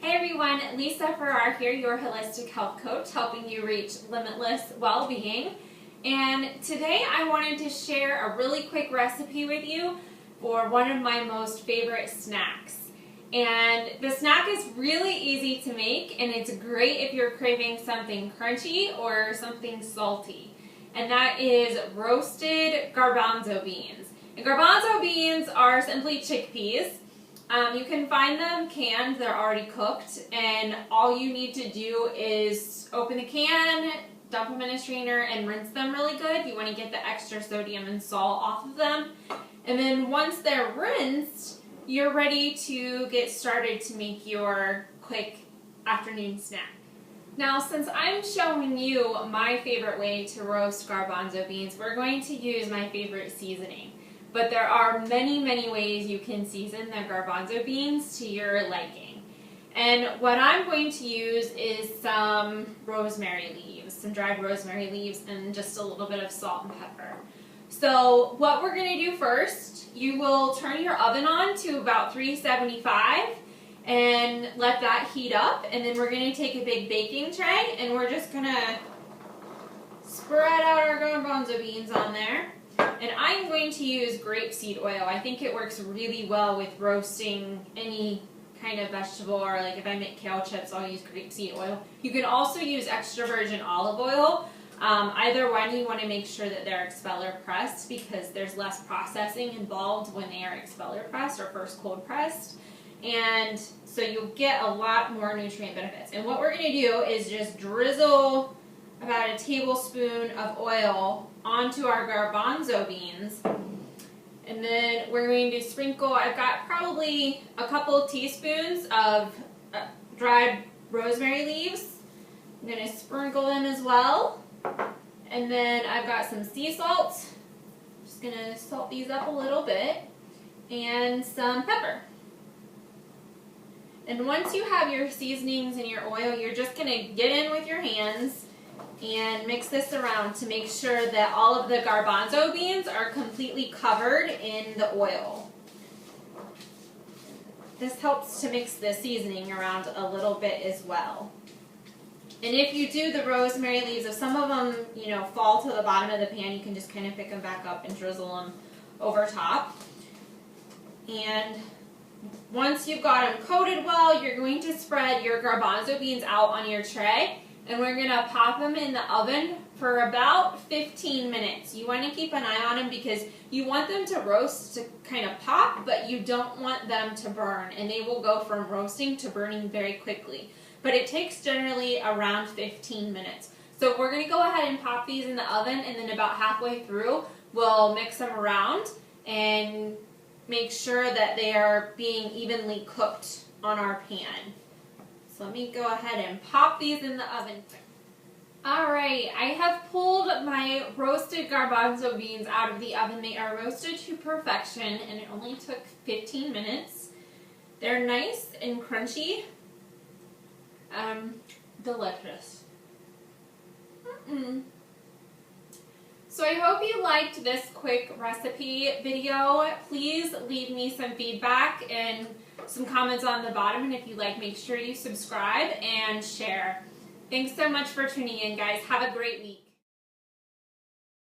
Hey everyone, Lisa Farrar here, your holistic health coach, helping you reach limitless well-being. And today I wanted to share a really quick recipe with you for one of my most favorite snacks. And the snack is really easy to make, and it's great if you're craving something crunchy or something salty. And that is roasted garbanzo beans. And garbanzo beans are simply chickpeas. You can find them canned, they're already cooked, and all you need to do is open the can, dump them in a strainer, and rinse them really good. You want to get the extra sodium and salt off of them. And then once they're rinsed, you're ready to get started to make your quick afternoon snack. Now, since I'm showing you my favorite way to roast garbanzo beans, we're going to use my favorite seasoning. But there are many, many ways you can season the garbanzo beans to your liking. And what I'm going to use is some rosemary leaves, some dried rosemary leaves, and just a little bit of salt and pepper. So what we're going to do first, you will turn your oven on to about 375 and let that heat up. And then we're going to take a big baking tray and we're just going to spread out our garbanzo beans on there. And I'm going to use grapeseed oil. I think it works really well with roasting any kind of vegetable, or like if I make kale chips, I'll use grapeseed oil. You can also use extra virgin olive oil. Either one, you want to make sure that they're expeller pressed because there's less processing involved when they are expeller pressed or first cold pressed. And so you'll get a lot more nutrient benefits. And what we're going to do is just drizzle about a tablespoon of oil onto our garbanzo beans, and then we're going to sprinkle, I've got probably a couple of teaspoons of dried rosemary leaves. I'm going to sprinkle them as well, and then I've got some sea salt. I'm just going to salt these up a little bit, and some pepper. And once you have your seasonings and your oil, you're just going to get in with your hands and mix this around to make sure that all of the garbanzo beans are completely covered in the oil. This helps to mix the seasoning around a little bit as well. And if you do the rosemary leaves, if some of them, fall to the bottom of the pan, you can just kind of pick them back up and drizzle them over top. And once you've got them coated well, you're going to spread your garbanzo beans out on your tray. And we're going to pop them in the oven for about 15 minutes. You want to keep an eye on them because you want them to roast to kind of pop, but you don't want them to burn. And they will go from roasting to burning very quickly. But it takes generally around 15 minutes. So we're going to go ahead and pop these in the oven, and then about halfway through, we'll mix them around and make sure that they are being evenly cooked on our pan. So let me go ahead and pop these in the oven. Alright, I have pulled my roasted garbanzo beans out of the oven. They are roasted to perfection, and it only took 15 minutes. They're nice and crunchy. Delicious. So I hope you liked this quick recipe video. Please leave me some feedback and some comments on the bottom, and if you like, make sure you subscribe and share. Thanks so much for tuning in, guys. Have a great week.